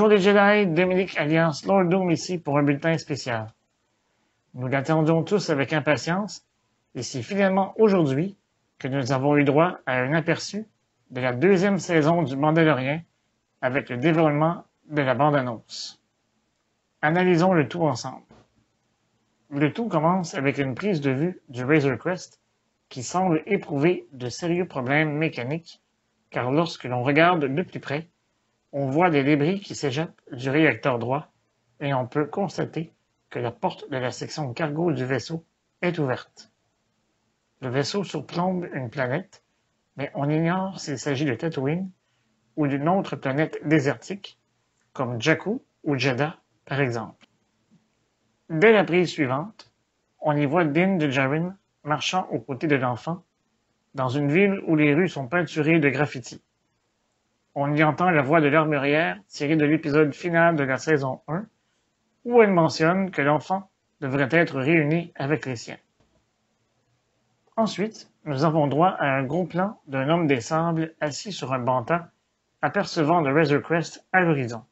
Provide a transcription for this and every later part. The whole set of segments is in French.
Bonjour les Jedi, Dominique Alliance Lord Doom ici pour un bulletin spécial. Nous l'attendions tous avec impatience, et c'est finalement aujourd'hui que nous avons eu droit à un aperçu de la deuxième saison du Mandalorian avec le dévoilement de la bande-annonce. Analysons le tout ensemble. Le tout commence avec une prise de vue du Razor Crest qui semble éprouver de sérieux problèmes mécaniques, car lorsque l'on regarde de plus près, on voit des débris qui s'échappent du réacteur droit et on peut constater que la porte de la section cargo du vaisseau est ouverte. Le vaisseau surplombe une planète, mais on ignore s'il s'agit de Tatooine ou d'une autre planète désertique, comme Jakku ou Jeddah par exemple. Dès la prise suivante, on y voit Din Djarin marchant aux côtés de l'enfant dans une ville où les rues sont peinturées de graffitis. On y entend la voix de l'armurière tirée de l'épisode final de la saison 1, où elle mentionne que l'enfant devrait être réuni avec les siens. Ensuite, nous avons droit à un gros plan d'un homme des sables assis sur un banc, apercevant le Razor Crest à l'horizon.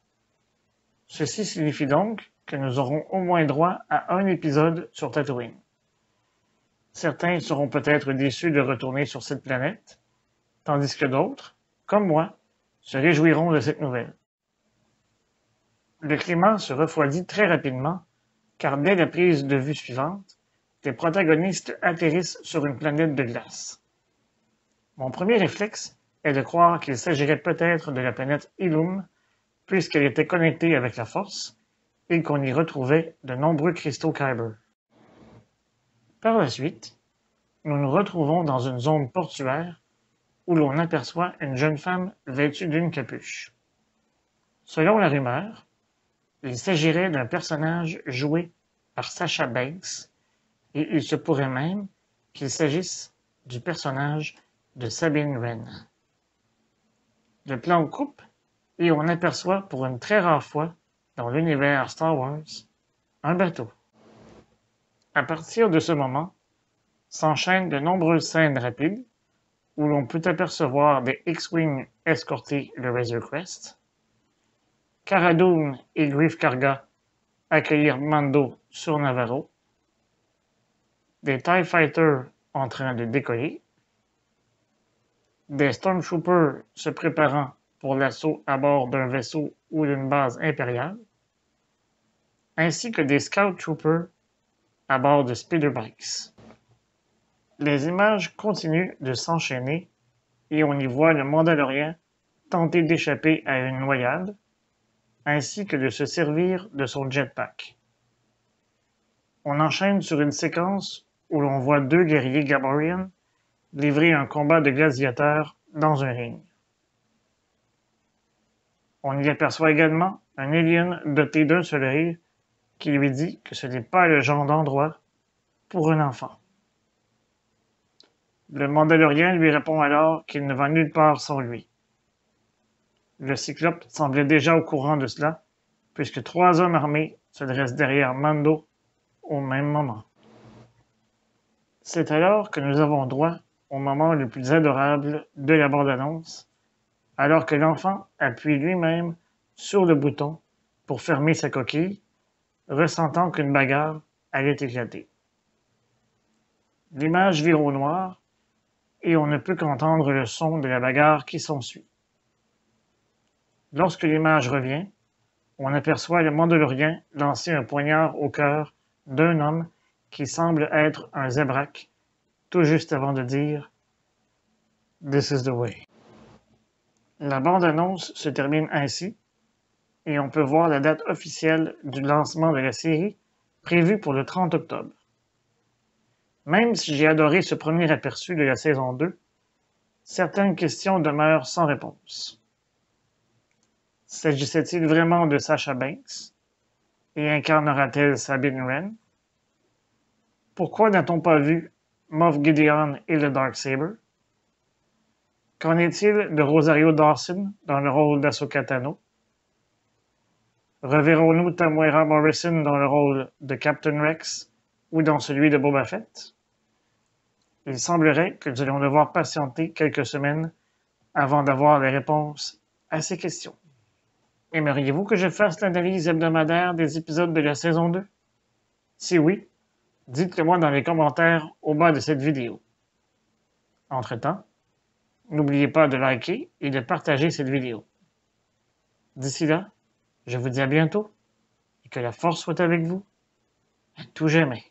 Ceci signifie donc que nous aurons au moins droit à un épisode sur Tatooine. Certains seront peut-être déçus de retourner sur cette planète, tandis que d'autres, comme moi, se réjouiront de cette nouvelle. Le climat se refroidit très rapidement, car dès la prise de vue suivante, les protagonistes atterrissent sur une planète de glace. Mon premier réflexe est de croire qu'il s'agirait peut-être de la planète Ilum, puisqu'elle était connectée avec la Force, et qu'on y retrouvait de nombreux cristaux Kyber. Par la suite, nous nous retrouvons dans une zone portuaire où l'on aperçoit une jeune femme vêtue d'une capuche. Selon la rumeur, il s'agirait d'un personnage joué par Sasha Banks, et il se pourrait même qu'il s'agisse du personnage de Sabine Wren. Le plan coupe et on aperçoit pour une très rare fois dans l'univers Star Wars un bateau. À partir de ce moment, s'enchaînent de nombreuses scènes rapides où l'on peut apercevoir des X-Wing escorter le Razor Crest, Cara Dune et Greef Karga accueillir Mando sur Navarro, des TIE Fighters en train de décoller, des Stormtroopers se préparant pour l'assaut à bord d'un vaisseau ou d'une base impériale, ainsi que des Scout Troopers à bord de Speederbikes. Les images continuent de s'enchaîner et on y voit le Mandalorian tenter d'échapper à une noyade, ainsi que de se servir de son jetpack. On enchaîne sur une séquence où l'on voit deux guerriers Gamorrean livrer un combat de gladiateurs dans un ring. On y aperçoit également un alien doté d'un seul œil qui lui dit que ce n'est pas le genre d'endroit pour un enfant. Le Mandalorian lui répond alors qu'il ne va nulle part sans lui. Le Cyclope semblait déjà au courant de cela, puisque 3 hommes armés se dressent derrière Mando au même moment. C'est alors que nous avons droit au moment le plus adorable de la bande-annonce, alors que l'enfant appuie lui-même sur le bouton pour fermer sa coquille, ressentant qu'une bagarre allait éclater. L'image vire au noir et on ne peut qu'entendre le son de la bagarre qui s'ensuit. Lorsque l'image revient, on aperçoit le Mandalorian lancer un poignard au cœur d'un homme qui semble être un Zebrak, tout juste avant de dire « This is the way ». La bande-annonce se termine ainsi, et on peut voir la date officielle du lancement de la série, prévue pour le 30 octobre. Même si j'ai adoré ce premier aperçu de la saison 2, certaines questions demeurent sans réponse. S'agissait-il vraiment de Sasha Banks? Et incarnera-t-elle Sabine Wren? Pourquoi n'a-t-on pas vu Moff Gideon et le Darksaber? Qu'en est-il de Rosario Dawson dans le rôle d'Ahsoka Tano? Reverrons-nous Temuera Morrison dans le rôle de Captain Rex ou dans celui de Boba Fett? Il semblerait que nous allons devoir patienter quelques semaines avant d'avoir les réponses à ces questions. Aimeriez-vous que je fasse l'analyse hebdomadaire des épisodes de la saison 2? Si oui, dites-le moi dans les commentaires au bas de cette vidéo. Entre-temps, n'oubliez pas de liker et de partager cette vidéo. D'ici là, je vous dis à bientôt et que la force soit avec vous, à tout jamais.